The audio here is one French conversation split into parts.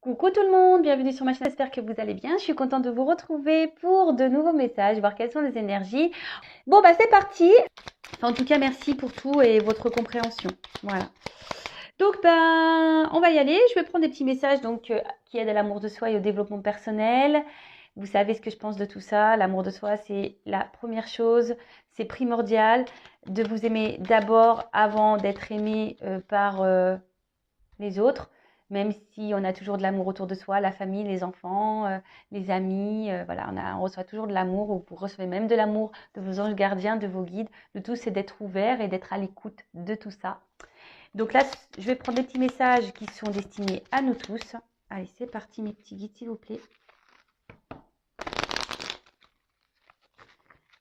Coucou tout le monde, bienvenue sur ma chaîne, j'espère que vous allez bien. Je suis contente de vous retrouver pour de nouveaux messages, voir quelles sont les énergies. Bon bah c'est parti. En tout cas, merci pour tout et votre compréhension. Voilà. Donc ben, on va y aller. Je vais prendre des petits messages qui aident à l'amour de soi et au développement personnel. Vous savez ce que je pense de tout ça. L'amour de soi, c'est la première chose. C'est primordial de vous aimer d'abord avant d'être aimé par les autres, même si on a toujours de l'amour autour de soi, la famille, les enfants, les amis, voilà, on reçoit toujours de l'amour, ou vous recevez même de l'amour de vos anges gardiens, de vos guides. Le tout, c'est d'être ouvert et d'être à l'écoute de tout ça. Donc là, je vais prendre des petits messages qui sont destinés à nous tous. Allez, c'est parti mes petits guides, s'il vous plaît.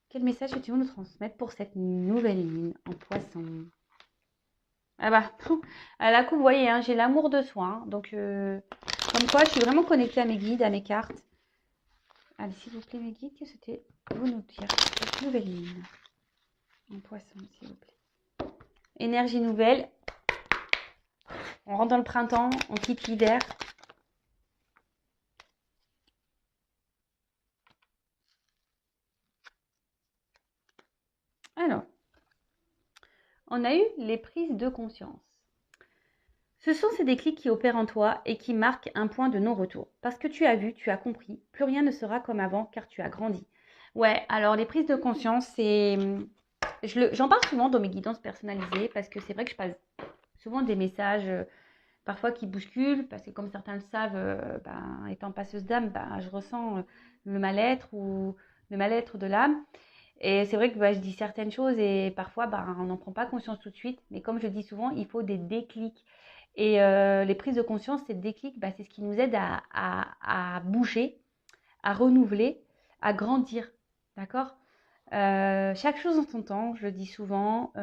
Quel message veux-tu nous transmettre pour cette nouvelle lune en poisson? Ah bah, à la coupe, vous voyez, hein, j'ai l'amour de soi. Hein, donc, comme quoi, je suis vraiment connectée à mes guides, à mes cartes. Allez, s'il vous plaît, mes guides, que c'était vous nous dire cette nouvelle lune en poisson, s'il vous plaît. Énergie nouvelle. On rentre dans le printemps, on quitte l'hiver. Alors, on a eu les prises de conscience. Ce sont ces déclics qui opèrent en toi et qui marquent un point de non-retour. Parce que tu as vu, tu as compris, plus rien ne sera comme avant car tu as grandi. Ouais, alors les prises de conscience, j'en parle souvent dans mes guidances personnalisées parce que c'est vrai que je passe souvent des messages parfois qui bousculent parce que comme certains le savent, étant passeuse d'âme, je ressens le mal-être ou le mal-être de l'âme. Et c'est vrai que je dis certaines choses et parfois on n'en prend pas conscience tout de suite. Mais comme je dis souvent, il faut des déclics. Et les prises de conscience, ces déclics, c'est ce qui nous aide à bouger, à renouveler, à grandir. D'accord. Chaque chose en son temps, je le dis souvent. Tout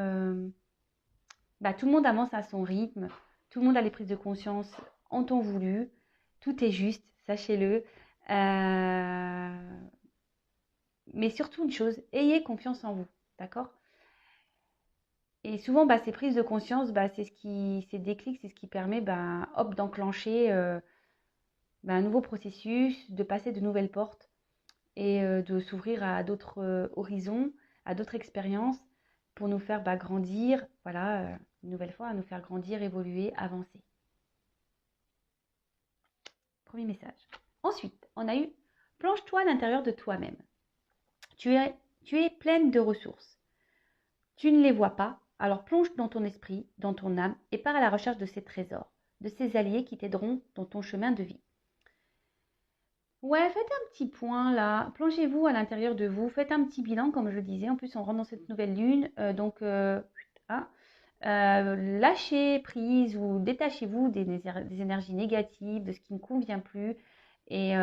le monde avance à son rythme. Tout le monde a les prises de conscience en temps voulu. Tout est juste, sachez-le. Mais surtout une chose, ayez confiance en vous. D'accord. Et souvent, ces prises de conscience, ces déclics, c'est ce qui permet d'enclencher un nouveau processus, de passer de nouvelles portes et de s'ouvrir à d'autres horizons, à d'autres expériences pour nous faire grandir, voilà, une nouvelle fois, à nous faire grandir, évoluer, avancer. Premier message. Ensuite, on a eu « Plonge-toi à l'intérieur de toi-même. Tu es pleine de ressources. Tu ne les vois pas, alors plonge dans ton esprit, dans ton âme et pars à la recherche de ces trésors, de ces alliés qui t'aideront dans ton chemin de vie. » Ouais, faites un petit point là, plongez-vous à l'intérieur de vous, faites un petit bilan comme je le disais. En plus, on rentre dans cette nouvelle lune, lâchez prise ou détachez-vous des énergies négatives, de ce qui ne convient plus et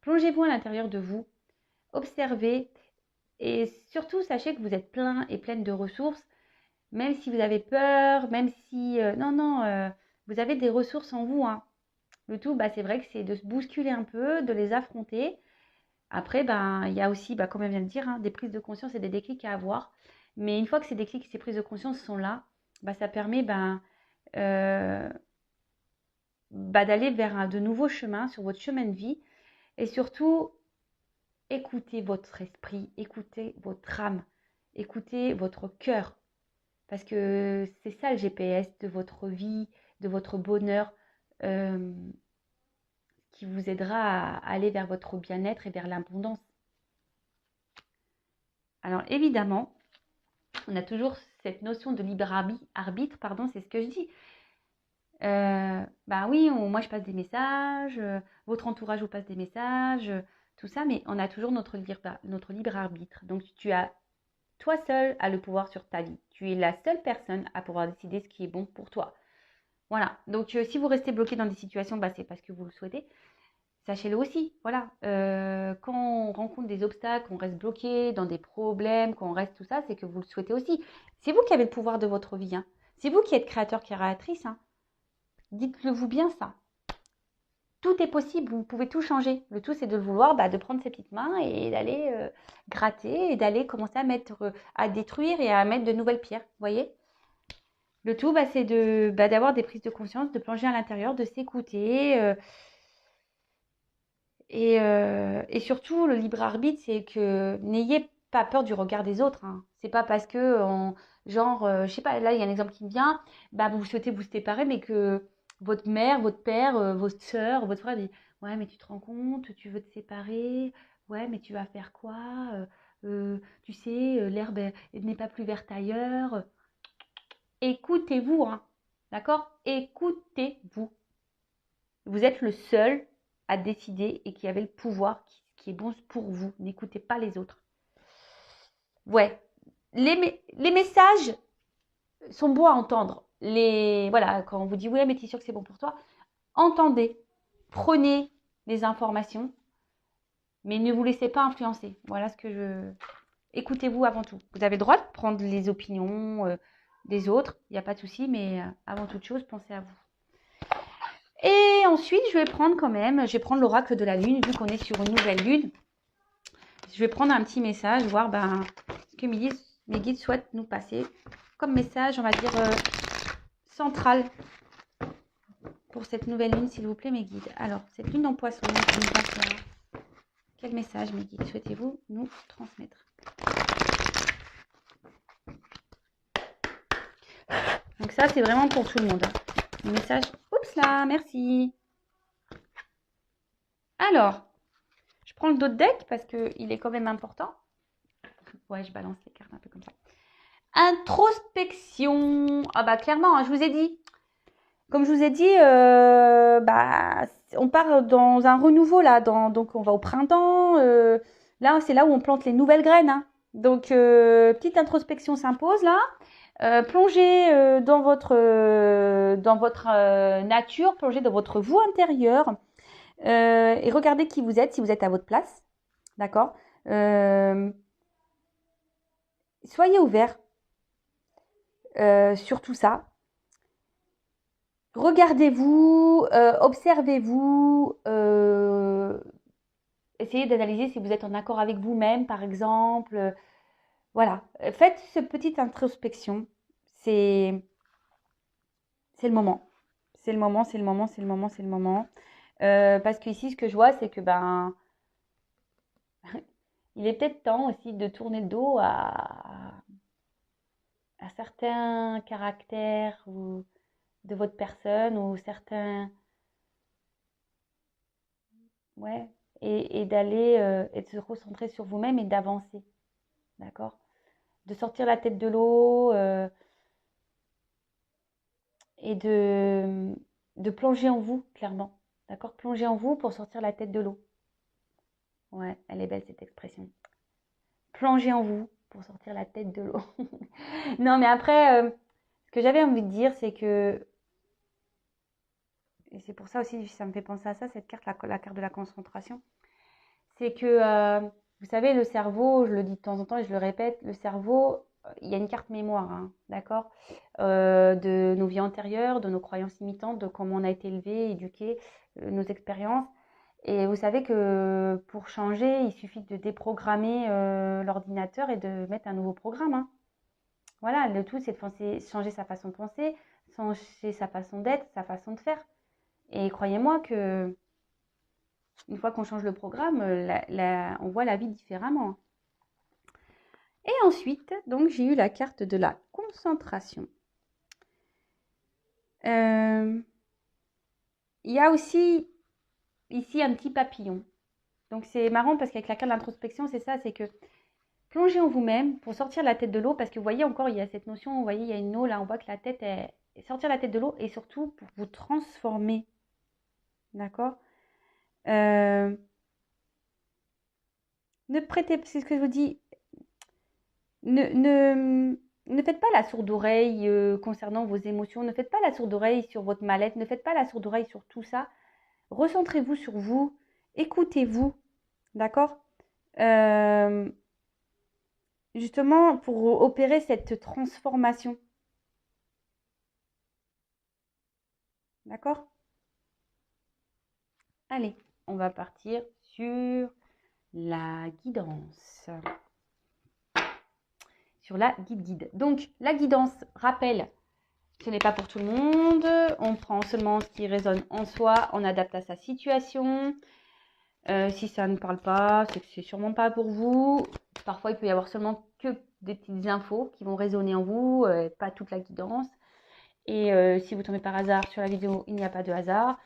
plongez-vous à l'intérieur de vous, observez et surtout sachez que vous êtes plein et pleine de ressources, même si vous avez peur, même si vous avez des ressources en vous, hein. Le tout, c'est vrai que c'est de se bousculer un peu, de les affronter. Après, il y a aussi, comme on vient de dire, hein, des prises de conscience et des déclics à avoir. Mais une fois que ces déclics et ces prises de conscience sont là, ça permet d'aller vers de nouveaux chemins sur votre chemin de vie. Et surtout, écoutez votre esprit, écoutez votre âme, écoutez votre cœur. Parce que c'est ça le GPS de votre vie, de votre bonheur, qui vous aidera à aller vers votre bien-être et vers l'abondance. Alors évidemment, on a toujours cette notion de libre arbitre, c'est ce que je dis. Oui, moi je passe des messages, votre entourage vous passe des messages, tout ça, mais on a toujours notre libre arbitre. Donc tu as toi seul à le pouvoir sur ta vie. Tu es la seule personne à pouvoir décider ce qui est bon pour toi. Voilà, donc si vous restez bloqué dans des situations, c'est parce que vous le souhaitez. Sachez-le aussi, voilà. Quand on rencontre des obstacles, qu'on reste bloqué dans des problèmes, qu'on reste tout ça, c'est que vous le souhaitez aussi. C'est vous qui avez le pouvoir de votre vie. Hein. C'est vous qui êtes créateur, créatrice. Hein. Dites-le vous bien ça. Tout est possible, vous pouvez tout changer. Le tout, c'est de le vouloir, de prendre ses petites mains et d'aller gratter et d'aller commencer à détruire et à mettre de nouvelles pierres. Vous voyez ? Le tout, c'est d'avoir des prises de conscience, de plonger à l'intérieur, de s'écouter. Et surtout, le libre arbitre, c'est que n'ayez pas peur du regard des autres. Hein. C'est pas parce que, je sais pas, là, il y a un exemple qui me vient, vous souhaitez vous séparer, mais que votre mère, votre père, votre soeur, votre frère dit, ouais, mais tu te rends compte, tu veux te séparer, ouais, mais tu vas faire quoi? Tu sais, l'herbe n'est pas plus verte ailleurs. Écoutez-vous, hein, d'accord? Écoutez-vous. Vous êtes le seul à décider et qui avait le pouvoir qui est bon pour vous. N'écoutez pas les autres. Ouais, les messages sont beaux à entendre. Voilà, quand on vous dit, ouais, mais tu es sûr que c'est bon pour toi, entendez, prenez les informations, mais ne vous laissez pas influencer. Voilà ce que je... Écoutez-vous avant tout. Vous avez le droit de prendre les opinions des autres, il n'y a pas de souci, mais avant toute chose, pensez à vous. Et ensuite, je vais prendre l'oracle de la lune, vu qu'on est sur une nouvelle lune. Je vais prendre un petit message, voir ce que mes guides souhaitent nous passer comme message, on va dire, central pour cette nouvelle lune, s'il vous plaît, mes guides. Alors, cette lune en poisson, 2021, quel message, mes guides, souhaitez-vous nous transmettre? Donc ça, c'est vraiment pour tout le monde. Le message, oups là, merci. Alors, je prends le dos de deck parce qu'il est quand même important. Ouais, je balance les cartes un peu comme ça. Introspection. Clairement, hein, je vous ai dit. Comme je vous ai dit, on part dans un renouveau là. Donc, on va au printemps. Là, c'est là où on plante les nouvelles graines. Hein. Donc, petite introspection s'impose là. Plongez dans votre nature, plongez dans votre vous intérieur et regardez qui vous êtes, si vous êtes à votre place. D'accord soyez ouverts sur tout ça. Regardez-vous, observez-vous, essayez d'analyser si vous êtes en accord avec vous-même, par exemple. Voilà, faites cette petite introspection. C'est le moment. C'est le moment, c'est le moment, c'est le moment, c'est le moment. Parce qu'ici, ce que je vois, c'est que il est peut-être temps aussi de tourner le dos à certains caractères ou de votre personne ou certains... Ouais, et d'aller et de se recentrer sur vous-même et d'avancer, d'accord? De sortir la tête de l'eau et de plonger en vous, clairement, d'accord? Plonger en vous pour sortir la tête de l'eau. Ouais, elle est belle cette expression. Plonger en vous pour sortir la tête de l'eau. Non, mais après, ce que j'avais envie de dire, c'est que et c'est pour ça aussi, ça me fait penser à ça, cette carte, la carte de la concentration. C'est que, vous savez, le cerveau, je le dis de temps en temps et je le répète, le cerveau, il y a une carte mémoire, hein, d'accord de nos vies antérieures, de nos croyances limitantes, de comment on a été élevé, éduqué, nos expériences. Et vous savez que pour changer, il suffit de déprogrammer l'ordinateur et de mettre un nouveau programme. Hein. Voilà, le tout, c'est de changer sa façon de penser, changer sa façon d'être, sa façon de faire. Et croyez-moi que une fois qu'on change le programme, on voit la vie différemment. Et ensuite, donc, j'ai eu la carte de la concentration. Il y a aussi ici un petit papillon. Donc, c'est marrant parce qu'avec la carte de l'introspection, c'est ça, c'est que plongez en vous-même pour sortir la tête de l'eau. Parce que vous voyez encore, il y a cette notion, vous voyez, il y a une eau là, on voit que la tête est... Sortir la tête de l'eau et surtout pour vous transformer. D'accord Ne prêtez, c'est ce que je vous dis, ne faites pas la sourde oreille concernant vos émotions, ne faites pas la sourde oreille sur votre mal-être, ne faites pas la sourde oreille sur tout ça. Recentrez-vous sur vous, écoutez-vous, d'accord justement pour opérer cette transformation. D'accord? Allez, on va partir sur la guidance. Sur la guide-guide. Donc, la guidance rappelle Ce n'est pas pour tout le monde. On prend seulement ce qui résonne en soi, on adapte à sa situation. Si ça ne parle pas, c'est que c'est sûrement pas pour vous. Parfois, il peut y avoir seulement que des petites infos qui vont résonner en vous, pas toute la guidance. Et si vous tombez par hasard sur la vidéo, il n'y a pas de hasard.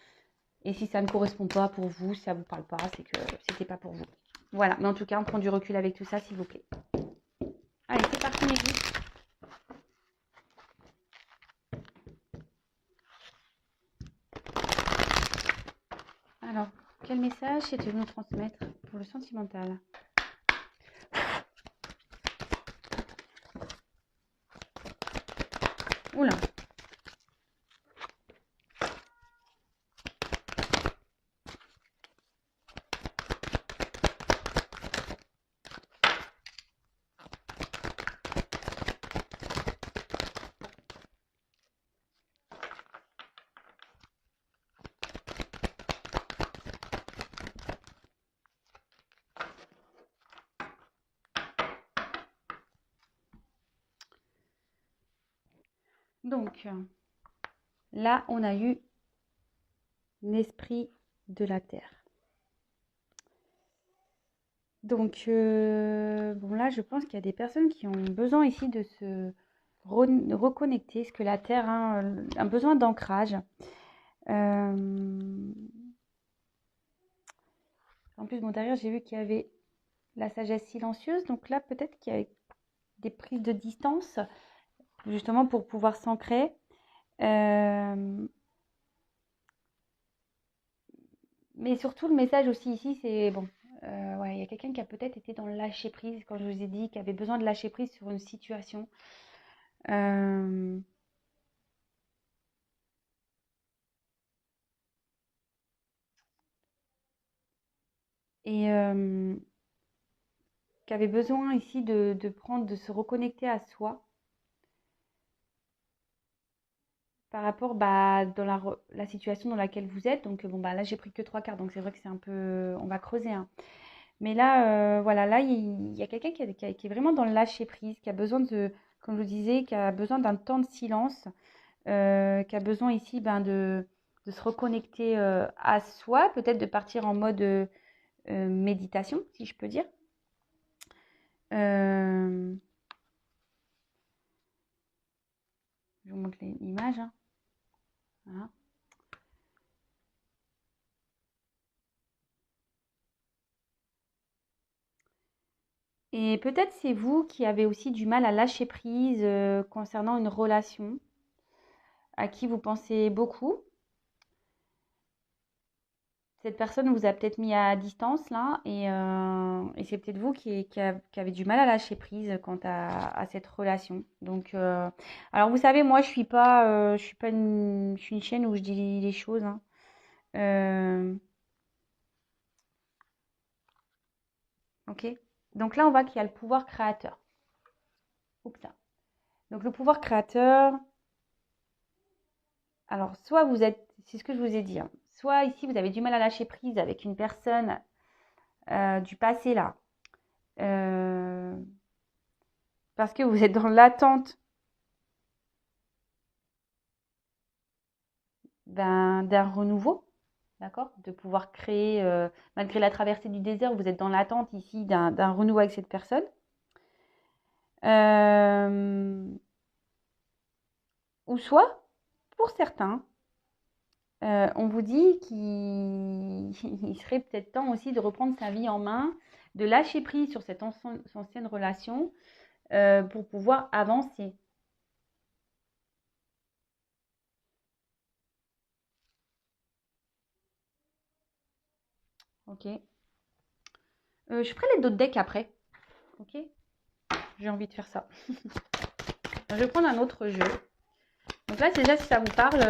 Et si ça ne correspond pas pour vous, si ça ne vous parle pas, c'est que c'était pas pour vous. Voilà, mais en tout cas, on prend du recul avec tout ça, s'il vous plaît. Allez, c'est parti, mes guides. Alors, quel message es-tu venu nous transmettre pour le sentimental? Oula. Donc, là, on a eu l'esprit de la terre. Donc, bon, là, je pense qu'il y a des personnes qui ont besoin ici de se reconnecter, ce que la terre a un besoin d'ancrage. En plus, bon, derrière, j'ai vu qu'il y avait la sagesse silencieuse. Donc là, peut-être qu'il y a des prises de distance, justement pour pouvoir s'ancrer. Mais surtout, le message aussi ici, c'est bon. Ouais, il y a quelqu'un qui a peut-être été dans le lâcher prise, quand je vous ai dit, qui avait besoin de lâcher prise sur une situation. Et qui avait besoin ici de se reconnecter à soi par rapport dans la situation dans laquelle vous êtes. Donc bon, là, j'ai pris que 3 quarts, donc c'est vrai que c'est un peu... On va creuser, hein. Mais là, voilà, là, il y a quelqu'un qui est vraiment dans le lâcher prise, qui a besoin de, comme je vous disais, qui a besoin d'un temps de silence, qui a besoin ici de se reconnecter à soi, peut-être de partir en mode méditation, si je peux dire. Je vous montre l'image, hein. Voilà. Et peut-être c'est vous qui avez aussi du mal à lâcher prise concernant une relation à qui vous pensez beaucoup. Cette personne vous a peut-être mis à distance là et c'est peut-être vous qui avez du mal à lâcher prise quant à cette relation. Donc, alors vous savez, moi je suis pas je suis une chaîne où je dis les choses, hein. Ok. Donc là on voit qu'il y a le pouvoir créateur. Oups, là. Donc le pouvoir créateur. Alors soit vous êtes, c'est ce que je vous ai dit, hein. Soit ici vous avez du mal à lâcher prise avec une personne du passé là. Parce que vous êtes dans l'attente d'un renouveau, d'accord? De pouvoir créer, malgré la traversée du désert, vous êtes dans l'attente ici d'un renouveau avec cette personne. Ou soit, pour certains, on vous dit qu'il serait peut-être temps aussi de reprendre sa vie en main, de lâcher prise sur cette ancienne relation pour pouvoir avancer. Ok. Je ferai les d'autres decks après. Ok. J'ai envie de faire ça. Je vais prendre un autre jeu. Donc là, c'est déjà si ça vous parle.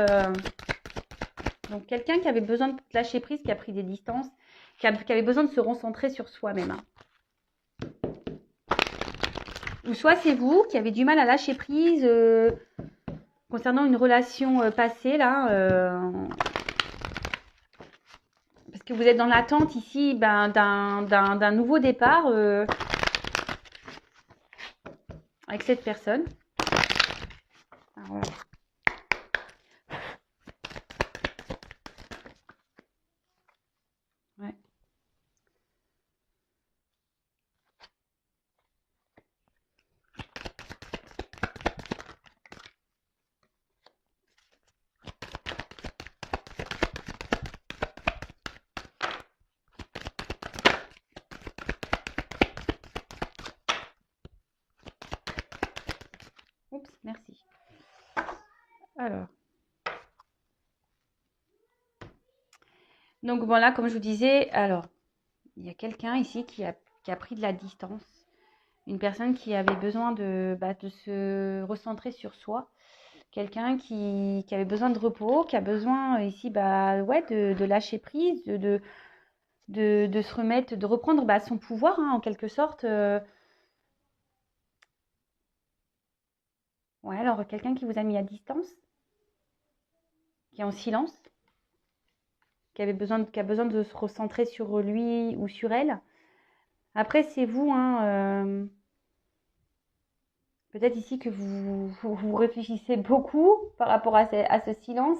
Donc quelqu'un qui avait besoin de lâcher prise, qui a pris des distances, qui avait besoin de se recentrer sur soi-même, hein. Ou soit c'est vous qui avez du mal à lâcher prise concernant une relation passée là. Parce que vous êtes dans l'attente ici d'un nouveau départ avec cette personne. Alors, voilà. Alors. Donc voilà, comme je vous disais, alors, il y a quelqu'un ici qui a pris de la distance. Une personne qui avait besoin de se recentrer sur soi. Quelqu'un qui avait besoin de repos, qui a besoin ici ouais, de lâcher prise, de se remettre, de reprendre son pouvoir hein, en quelque sorte. Ouais, alors quelqu'un qui vous a mis à distance, qui est en silence, qui a besoin de se recentrer sur lui ou sur elle. Après, c'est vous, hein, peut-être ici que vous réfléchissez beaucoup par rapport à ce silence.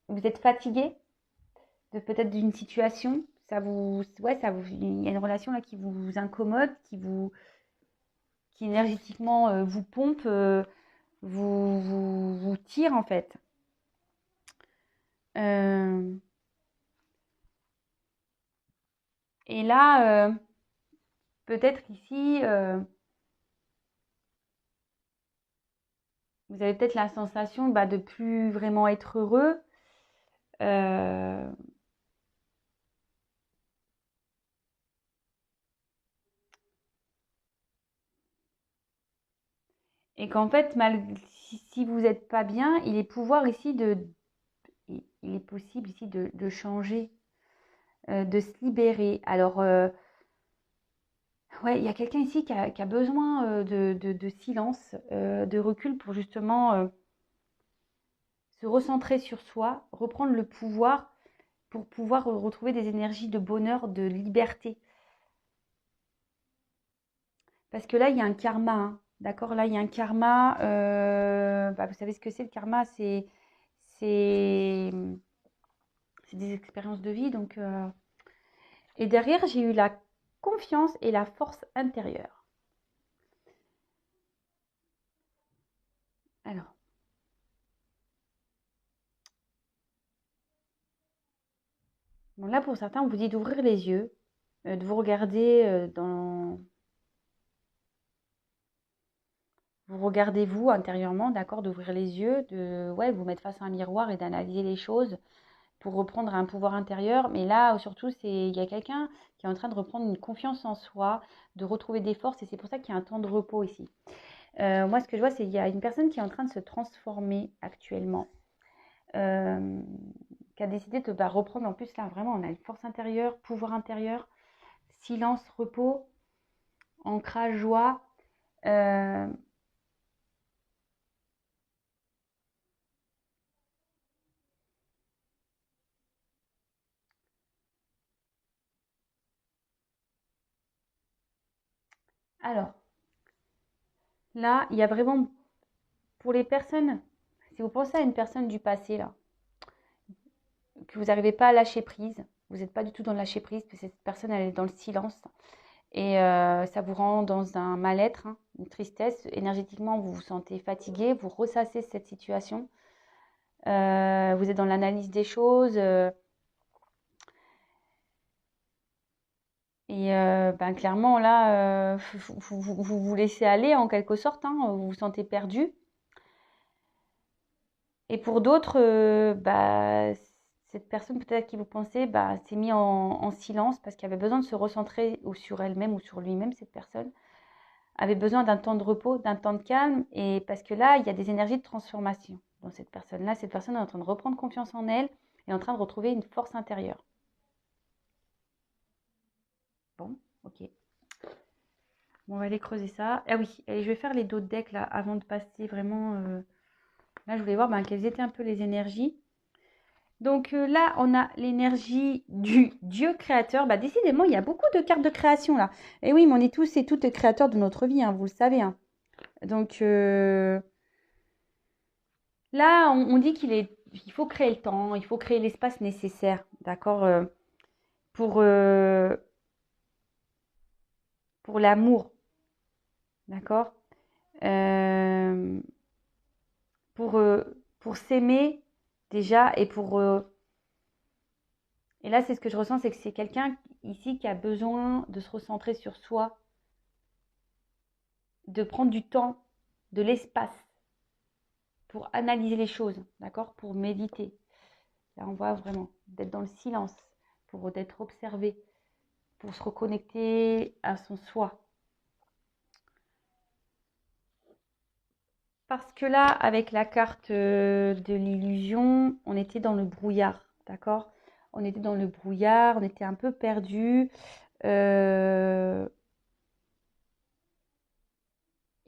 Vous êtes fatigué de peut-être d'une situation. Il y a une relation là qui vous incommode, qui énergétiquement vous pompe, vous tire en fait. Et là, peut-être ici, vous avez peut-être la sensation de plus vraiment être heureux. Et qu'en fait, si vous n'êtes pas bien, il est possible ici de changer, de se libérer. Alors, ouais, il y a quelqu'un ici qui a besoin de silence, de recul pour justement se recentrer sur soi, reprendre le pouvoir pour pouvoir retrouver des énergies de bonheur, de liberté. Parce que là, il y a un karma, hein, d'accord? Là, il y a un karma. Vous savez ce que c'est le karma? C'est des expériences de vie. Donc, et derrière, j'ai eu la confiance et la force intérieure. Alors, bon, là, pour certains, on vous dit d'ouvrir les yeux, de vous regarder vous regardez vous intérieurement, d'accord, d'ouvrir les yeux, de vous mettre face à un miroir et d'analyser les choses pour reprendre un pouvoir intérieur. Mais là, surtout, il y a quelqu'un qui est en train de reprendre une confiance en soi, de retrouver des forces, et c'est pour ça qu'il y a un temps de repos ici. Moi, ce que je vois, c'est qu'il y a une personne qui est en train de se transformer actuellement, qui a décidé de reprendre. En plus, là, vraiment, on a une force intérieure, pouvoir intérieur, silence, repos, ancrage, joie. Alors, là, il y a vraiment, pour les personnes, si vous pensez à une personne du passé, là, que vous n'arrivez pas à lâcher prise, vous n'êtes pas du tout dans le lâcher prise, parce que cette personne, elle est dans le silence, et ça vous rend dans un mal-être, hein, une tristesse. Énergétiquement, vous vous sentez fatigué, vous ressassez cette situation, vous êtes dans l'analyse des choses, et clairement, là, vous vous laissez aller en quelque sorte, hein, vous vous sentez perdu. Et pour d'autres, cette personne peut-être à qui vous pensez s'est mise en silence parce qu'elle avait besoin de se recentrer ou sur elle-même ou sur lui-même, cette personne avait besoin d'un temps de repos, d'un temps de calme, et parce que là, il y a des énergies de transformation dans cette personne-là. Cette personne est en train de reprendre confiance en elle et en train de retrouver une force intérieure. Bon, ok. Bon, on va aller creuser ça. Ah oui, et je vais faire les dos de deck là avant de passer vraiment. Là, je voulais voir quelles étaient un peu les énergies. Donc là, on a l'énergie du Dieu créateur. Décidément, il y a beaucoup de cartes de création là. Et oui, mais on est tous et toutes créateurs de notre vie, hein, vous le savez, hein. Donc là, on dit il faut créer le temps, il faut créer l'espace nécessaire, d'accord, pour, pour l'amour, d'accord, euh, pour s'aimer déjà et là, c'est ce que je ressens, c'est que c'est quelqu'un ici qui a besoin de se recentrer sur soi, de prendre du temps, de l'espace. pour analyser les choses, d'accord? Pour méditer. Là, on voit vraiment d'être dans le silence, pour d'être observé, pour se reconnecter à son soi. Parce que là, avec la carte de l'illusion, on était dans le brouillard, d'accord? On était dans le brouillard, on était un peu perdu.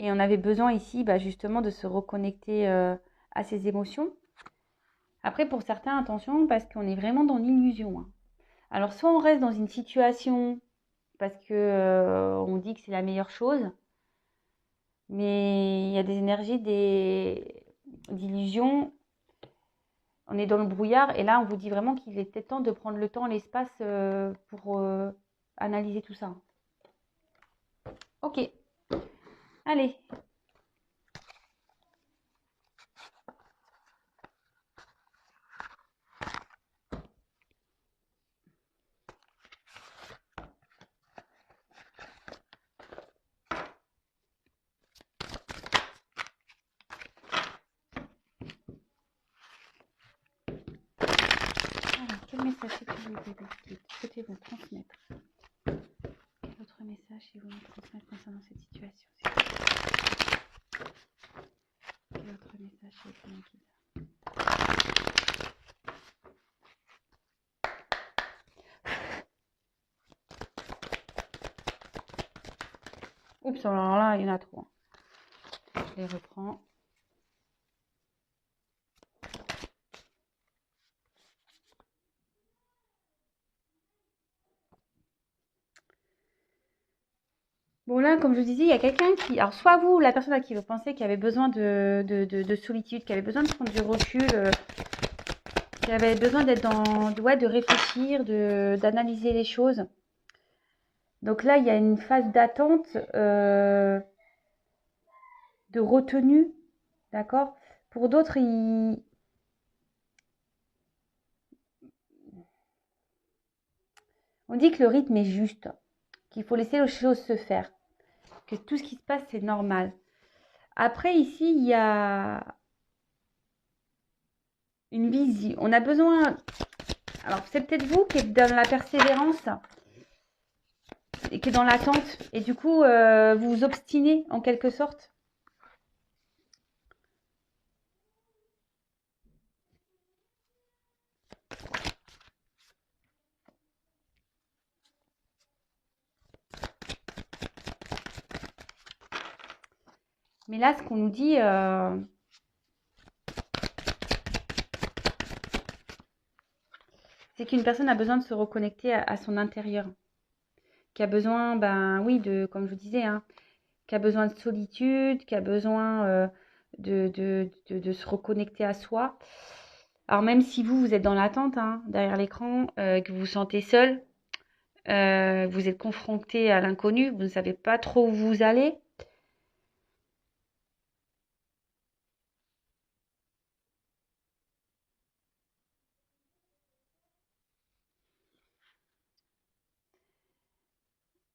Et on avait besoin ici, justement, de se reconnecter à ses émotions. Après, pour certains, attention, parce qu'on est vraiment dans l'illusion, hein. Alors, soit on reste dans une situation parce que on dit que c'est la meilleure chose, mais il y a des énergies d'illusion. On est dans le brouillard et là, on vous dit vraiment qu'il est peut-être temps de prendre le temps, l'espace pour analyser tout ça. Ok, allez. Alors, quel message souhaitez-vous transmettre? Quel autre message souhaitez-vous nous transmettre concernant cette situation? Quel autre message souhaitez-vous nous guider? Oups, alors là, il y en a trop. Je les reprends. Bon là, comme je vous disais, il y a quelqu'un qui... Alors soit vous, la personne à qui vous pensez qui avait besoin de solitude, qui avait besoin de prendre du recul, qui avait besoin d'être dans... Ouais, de réfléchir, d'analyser les choses. Donc là, il y a une phase d'attente, de retenue, d'accord? Pour d'autres, on dit que le rythme est juste, qu'il faut laisser les choses se faire, que tout ce qui se passe, c'est normal. Après, ici, il y a une vision. On a besoin... Alors, c'est peut-être vous qui êtes dans la persévérance et qui est dans l'attente. Et du coup, vous vous obstinez en quelque sorte. Mais là, ce qu'on nous dit... c'est qu'une personne a besoin de se reconnecter à son intérieur. Qui a besoin, oui, comme je vous disais, hein, qui a besoin de solitude, qui a besoin de se reconnecter à soi. Alors même si vous êtes dans l'attente, hein, derrière l'écran, que vous vous sentez seul, vous êtes confronté à l'inconnu, vous ne savez pas trop où vous allez.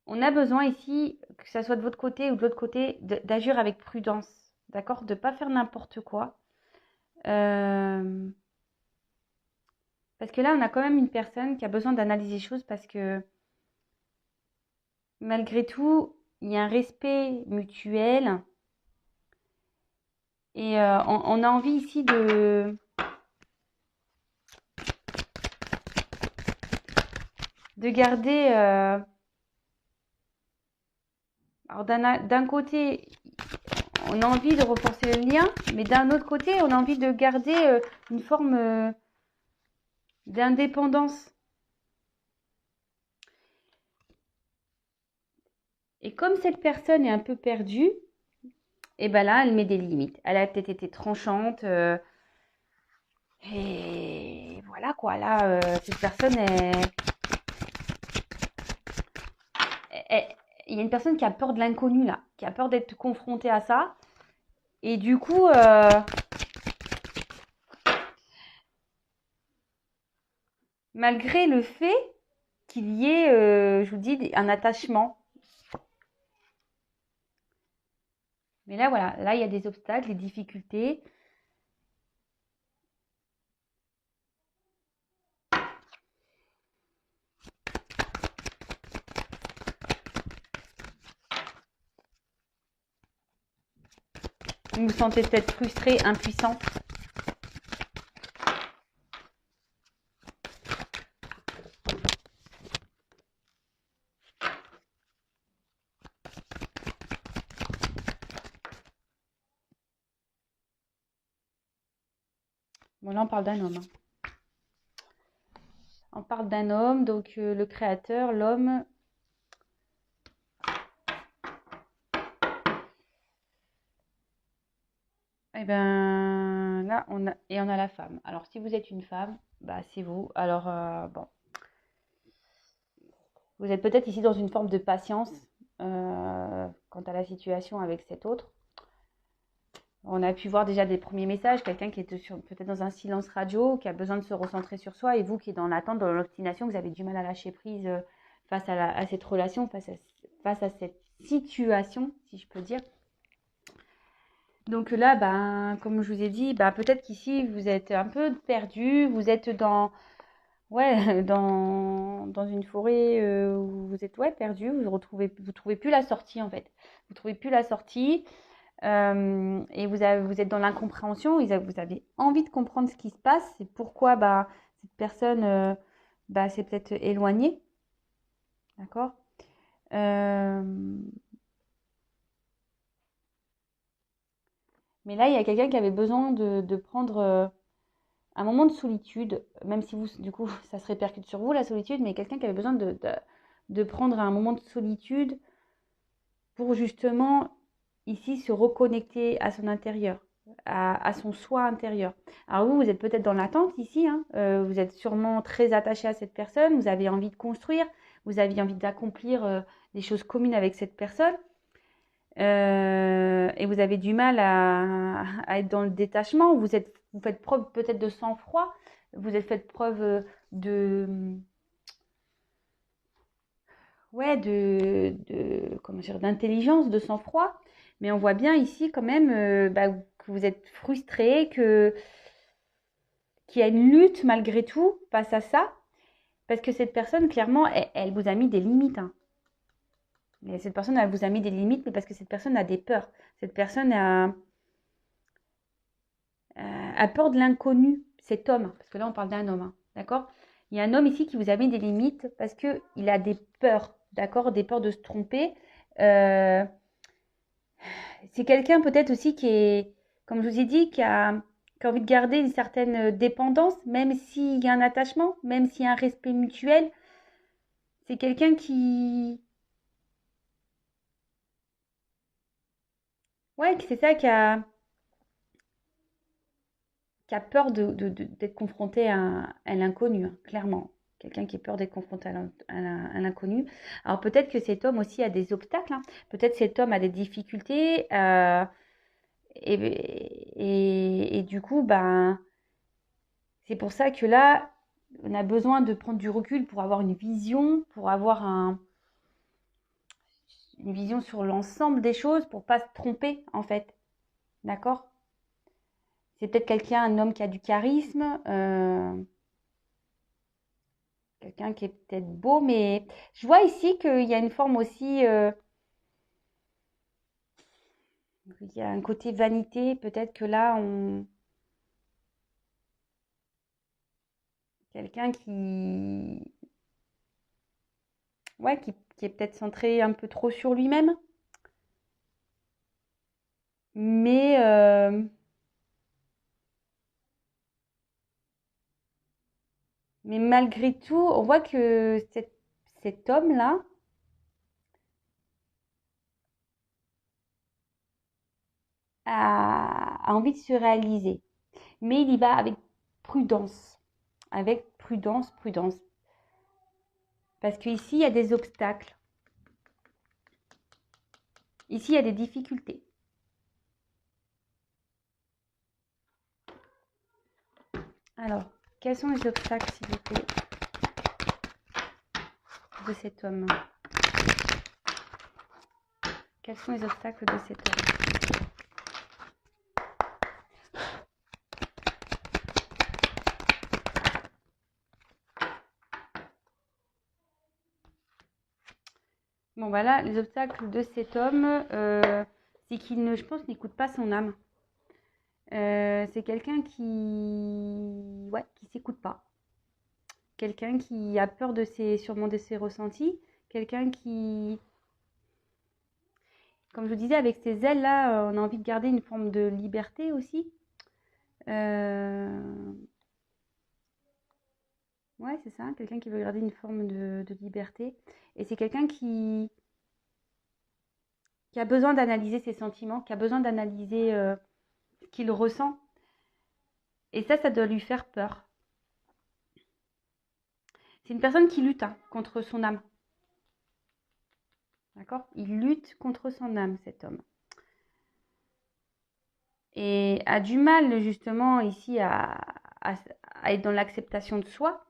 On a besoin ici, que ça soit de votre côté ou de l'autre côté, d'agir avec prudence, d'accord? De ne pas faire n'importe quoi. Parce que là, on a quand même une personne qui a besoin d'analyser les choses parce que malgré tout, il y a un respect mutuel et on a envie ici de garder... alors d'un côté, on a envie de renforcer le lien, mais d'un autre côté, on a envie de garder une forme d'indépendance. Et comme cette personne est un peu perdue, et ben là, elle met des limites. Elle a peut-être été tranchante. Et voilà quoi, là, cette personne il y a une personne qui a peur de l'inconnu là, qui a peur d'être confrontée à ça. Et du coup, malgré le fait qu'il y ait, je vous dis, un attachement. Mais là, voilà, là, il y a des obstacles, des difficultés. Vous vous sentez peut-être frustré, impuissant. Bon, là, on parle d'un homme. On parle d'un homme, donc le créateur, l'homme. Et ben là, on a la femme. Alors, si vous êtes une femme, bah c'est vous. Alors, bon, vous êtes peut-être ici dans une forme de patience quant à la situation avec cet autre. On a pu voir déjà des premiers messages, quelqu'un qui est peut-être dans un silence radio, qui a besoin de se recentrer sur soi, et vous qui êtes dans l'attente, dans l'obstination, vous avez du mal à lâcher prise face à cette relation, face à cette situation, si je peux dire. Donc là, ben, comme je vous ai dit, ben, peut-être qu'ici, vous êtes un peu perdu, vous êtes ouais, dans une forêt où vous êtes perdu, vous trouvez plus la sortie en fait. Vous trouvez plus la sortie. Et vous êtes dans l'incompréhension, vous avez envie de comprendre ce qui se passe, c'est pourquoi bah, cette personne s'est peut-être éloignée, d'accord. Mais là, il y a quelqu'un qui avait besoin de prendre un moment de solitude, même si vous, du coup, ça se répercute sur vous, la solitude, mais quelqu'un qui avait besoin de prendre un moment de solitude pour justement ici se reconnecter à son intérieur, à son soi intérieur. Alors vous êtes peut-être dans l'attente ici, hein, vous êtes sûrement très attaché à cette personne, vous avez envie de construire, vous avez envie d'accomplir des choses communes avec cette personne, et vous avez du mal à être dans le détachement, vous faites preuve peut-être de sang-froid, vous êtes fait preuve de comment dire, d'intelligence, de sang-froid. Mais on voit bien ici quand même que vous êtes frustré, qu'il y a une lutte malgré tout face à ça. Parce que cette personne, clairement, elle vous a mis des limites. Hein. Et cette personne, elle vous a mis des limites, mais parce que cette personne a des peurs. Cette personne a peur de l'inconnu, cet homme. Parce que là, on parle d'un homme, hein, d'accord. Il y a un homme ici qui vous a mis des limites parce qu'il a des peurs, d'accord, des peurs de se tromper. C'est quelqu'un peut-être aussi qui est, comme je vous ai dit, qui a envie de garder une certaine dépendance, même s'il y a un attachement, même s'il y a un respect mutuel. C'est quelqu'un qui... Ouais, c'est ça, qui a peur d'être confronté à l'inconnu, hein, clairement. Quelqu'un qui a peur d'être confronté à l'inconnu. Alors peut-être que cet homme aussi a des obstacles. Hein. Peut-être cet homme a des difficultés. Et du coup, ben, c'est pour ça que là, on a besoin de prendre du recul pour avoir une vision, pour avoir une vision sur l'ensemble des choses, pour pas se tromper en fait. D'accord? C'est peut-être un homme qui a du charisme, quelqu'un qui est peut-être beau, mais je vois ici qu'il y a une forme aussi, il y a un côté vanité, peut-être que là, quelqu'un qui est peut-être centré un peu trop sur lui-même, mais malgré tout, on voit que cet homme-là a envie de se réaliser. Mais il y va avec prudence. Avec prudence, prudence. Parce qu'ici, il y a des obstacles. Ici, il y a des difficultés. Alors, quels sont les obstacles, s'il vous plaît, de cet homme? Quels sont les obstacles de cet homme? Bon, voilà, les obstacles de cet homme, c'est qu'il je pense, n'écoute pas son âme. C'est quelqu'un ouais, qui s'écoute pas. Quelqu'un qui a peur sûrement de ses ressentis. Quelqu'un qui, comme je vous disais, avec ses ailes-là, on a envie de garder une forme de liberté aussi. Ouais, c'est ça, quelqu'un qui veut garder une forme de liberté. Et c'est quelqu'un qui a besoin d'analyser ses sentiments, qui a besoin d'analyser ce qu'il ressent. Et ça doit lui faire peur. C'est une personne qui lutte contre son âme. D'accord? Il lutte contre son âme, cet homme. Et a du mal, justement, ici, à être dans l'acceptation de soi.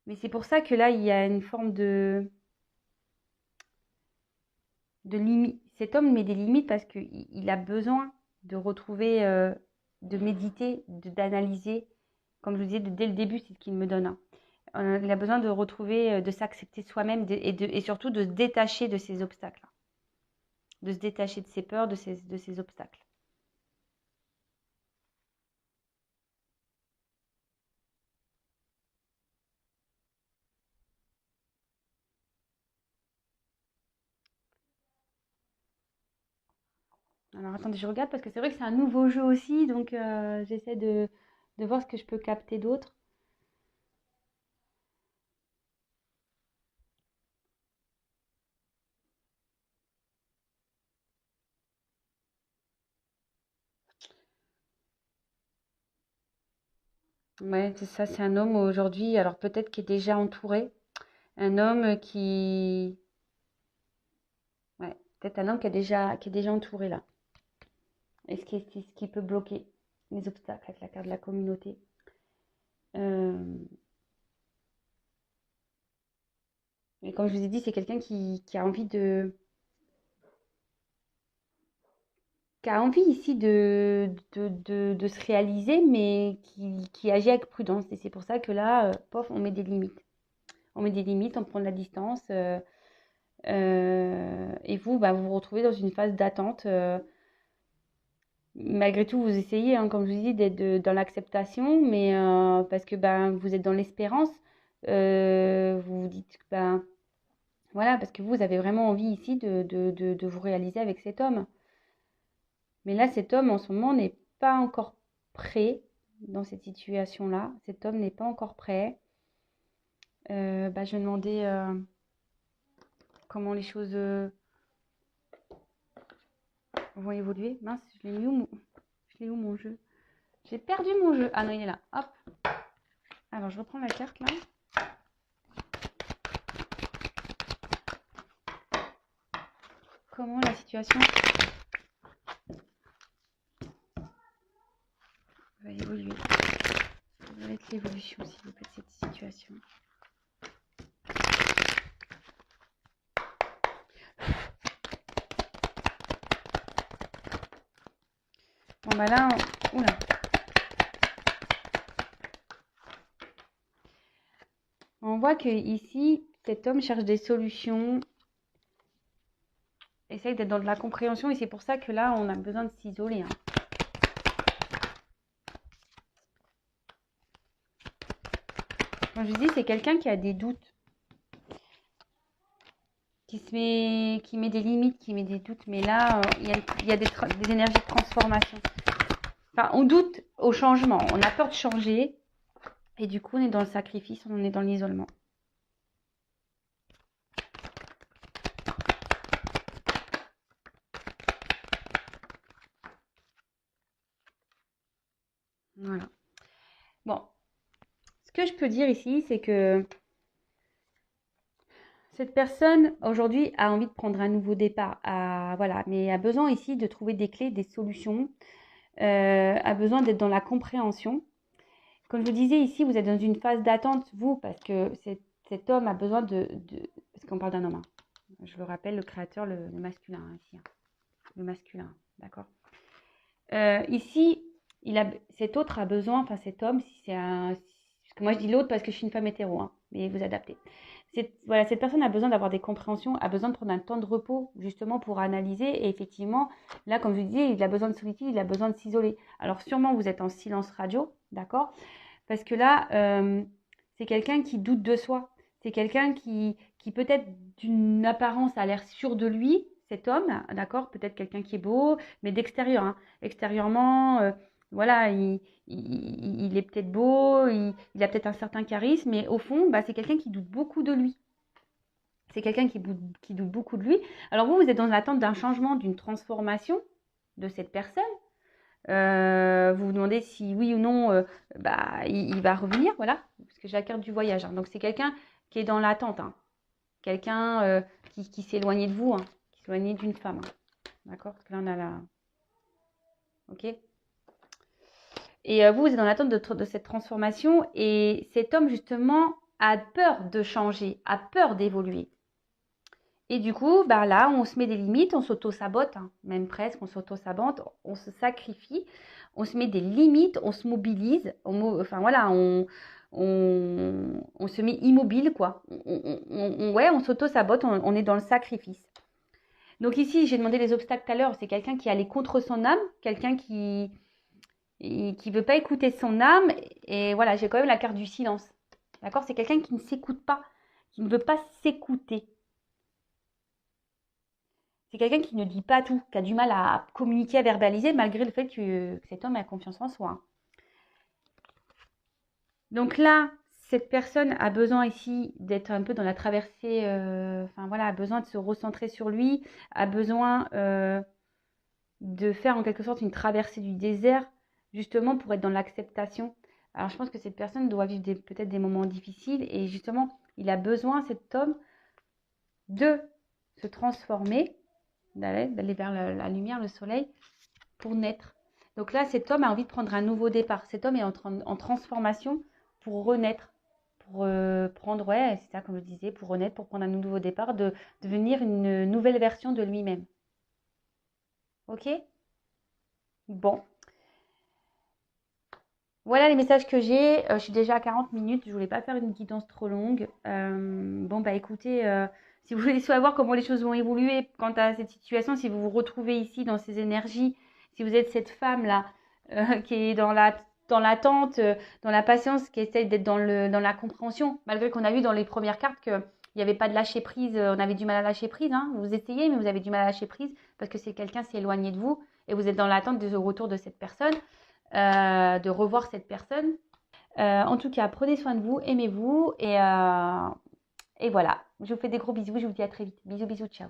Mais c'est pour ça que là, il y a une forme de limite. Cet homme met des limites parce qu'il a besoin de retrouver, de méditer, d'analyser. Comme je vous disais, dès le début, c'est ce qu'il me donne. Il a besoin de retrouver, de s'accepter soi-même et surtout de se détacher de ses obstacles. De se détacher de ses peurs, de ses obstacles. Alors attendez, je regarde parce que c'est vrai que c'est un nouveau jeu aussi, donc j'essaie de voir ce que je peux capter d'autre. Ouais, c'est ça, c'est un homme aujourd'hui, alors peut-être qui est déjà entouré. Un homme qui... Ouais, peut-être un homme qui est déjà entouré là. Et ce qui peut bloquer les obstacles avec la carte de la communauté. Euh, Et comme je vous ai dit, c'est quelqu'un qui a envie qui a envie ici de se réaliser, mais qui agit avec prudence. Et c'est pour ça que là, pof, on met des limites. On met des limites, on prend de la distance. Et vous, bah, vous vous retrouvez dans une phase d'attente. Malgré tout, vous essayez, hein, comme je vous dis, d'être dans l'acceptation, mais parce que ben, vous êtes dans l'espérance. Vous vous dites, ben, voilà, parce que vous avez vraiment envie ici de vous réaliser avec cet homme. Mais là, cet homme, en ce moment, n'est pas encore prêt dans cette situation-là. Cet homme n'est pas encore prêt. Bah, je vais demander comment les choses vont évoluer. Mince, je l'ai où mon jeu? J'ai perdu mon jeu. Ah non, il est là. Hop. Alors, je reprends la carte là. Comment la situation va évoluer? Ça va être l'évolution, s'il vous plaît, de cette situation. Bon, bah là, oula. On voit que ici, cet homme cherche des solutions, essaye d'être dans de la compréhension, et c'est pour ça que là, on a besoin de s'isoler. Hein. Comme je dis, c'est quelqu'un qui a des doutes, qui met des limites, qui met des doutes, mais là, il y a des énergies de transformation. Enfin, on doute au changement, on a peur de changer, et du coup, on est dans le sacrifice, on est dans l'isolement. Voilà. Bon, ce que je peux dire ici, c'est que cette personne, aujourd'hui, a envie de prendre un nouveau départ, voilà, mais a besoin ici de trouver des clés, des solutions, a besoin d'être dans la compréhension. Comme je vous disais, ici, vous êtes dans une phase d'attente, vous, parce que cet homme a besoin parce qu'on parle d'un homme, hein. Je le rappelle, le créateur, le masculin, hein, ici. Hein. Le masculin, d'accord. Ici, cet autre a besoin, enfin cet homme, si c'est un... Parce que moi, je dis l'autre parce que je suis une femme hétéro, hein. mais vous adaptez. Voilà, cette personne a besoin d'avoir des compréhensions, a besoin de prendre un temps de repos justement pour analyser. Et effectivement, là, comme je vous disais, il a besoin de solitude, il a besoin de s'isoler. Alors sûrement, vous êtes en silence radio, d'accord? Parce que là, c'est quelqu'un qui doute de soi. C'est quelqu'un qui peut-être d'une apparence a l'air sûr de lui, cet homme, d'accord? Peut-être quelqu'un qui est beau, mais d'extérieur, hein. Extérieurement, voilà, il est peut-être beau, il a peut-être un certain charisme, mais au fond, bah, c'est quelqu'un qui doute beaucoup de lui. C'est quelqu'un qui doute beaucoup de lui. Alors vous êtes dans l'attente d'un changement, d'une transformation de cette personne. Vous vous demandez si oui ou non bah, il va revenir, voilà, parce que j'ai la carte du voyage. Hein. Donc c'est quelqu'un qui est dans l'attente, hein. Quelqu'un qui s'est éloigné de vous, hein, qui s'est éloigné d'une femme. Hein. D'accord? Parce que là on a la... Ok? Et vous êtes dans l'attente de cette transformation et cet homme justement a peur de changer, a peur d'évoluer. Et du coup, bah là, on se met des limites, on s'auto-sabote, hein, même presque, on s'auto-sabote, on se sacrifie, on se met des limites, on se mobilise, enfin voilà, on se met immobile, quoi. Ouais, on s'auto-sabote, on est dans le sacrifice. Donc ici, j'ai demandé les obstacles tout à l'heure, c'est quelqu'un qui allait contre son âme, quelqu'un qui veut pas écouter son âme, et voilà, j'ai quand même la carte du silence. D'accord? C'est quelqu'un qui ne s'écoute pas, qui ne veut pas s'écouter. C'est quelqu'un qui ne dit pas tout, qui a du mal à communiquer, à verbaliser, malgré le fait que cet homme a confiance en soi. Donc là, cette personne a besoin ici d'être un peu dans la traversée, enfin voilà, a besoin de se recentrer sur lui, a besoin de faire en quelque sorte une traversée du désert, justement pour être dans l'acceptation. Alors je pense que cette personne doit vivre peut-être des moments difficiles et justement, il a besoin, cet homme, de se transformer, d'aller vers la lumière, le soleil, pour naître. Donc là, cet homme a envie de prendre un nouveau départ. Cet homme est en transformation pour renaître, pour prendre, ouais, c'est ça comme je disais, pour renaître, pour prendre un nouveau départ, de devenir une nouvelle version de lui-même. Ok? Bon. Voilà les messages que j'ai. Je suis déjà à 40 minutes. Je voulais pas faire une guidance trop longue. Bon, bah écoutez, si vous voulez savoir comment les choses vont évoluer quant à cette situation, si vous vous retrouvez ici dans ces énergies, si vous êtes cette femme-là qui est dans l'attente, dans la patience, qui essaye d'être dans la compréhension, malgré qu'on a vu dans les premières cartes qu'il n'y avait pas de lâcher prise, on avait du mal à lâcher prise. Hein. Vous essayez, mais vous avez du mal à lâcher prise parce que c'est quelqu'un s'est éloigné de vous et vous êtes dans l'attente du retour de cette personne. De revoir cette personne. En tout cas, prenez soin de vous, aimez-vous et voilà. Je vous fais des gros bisous, je vous dis à très vite. Bisous, bisous, ciao.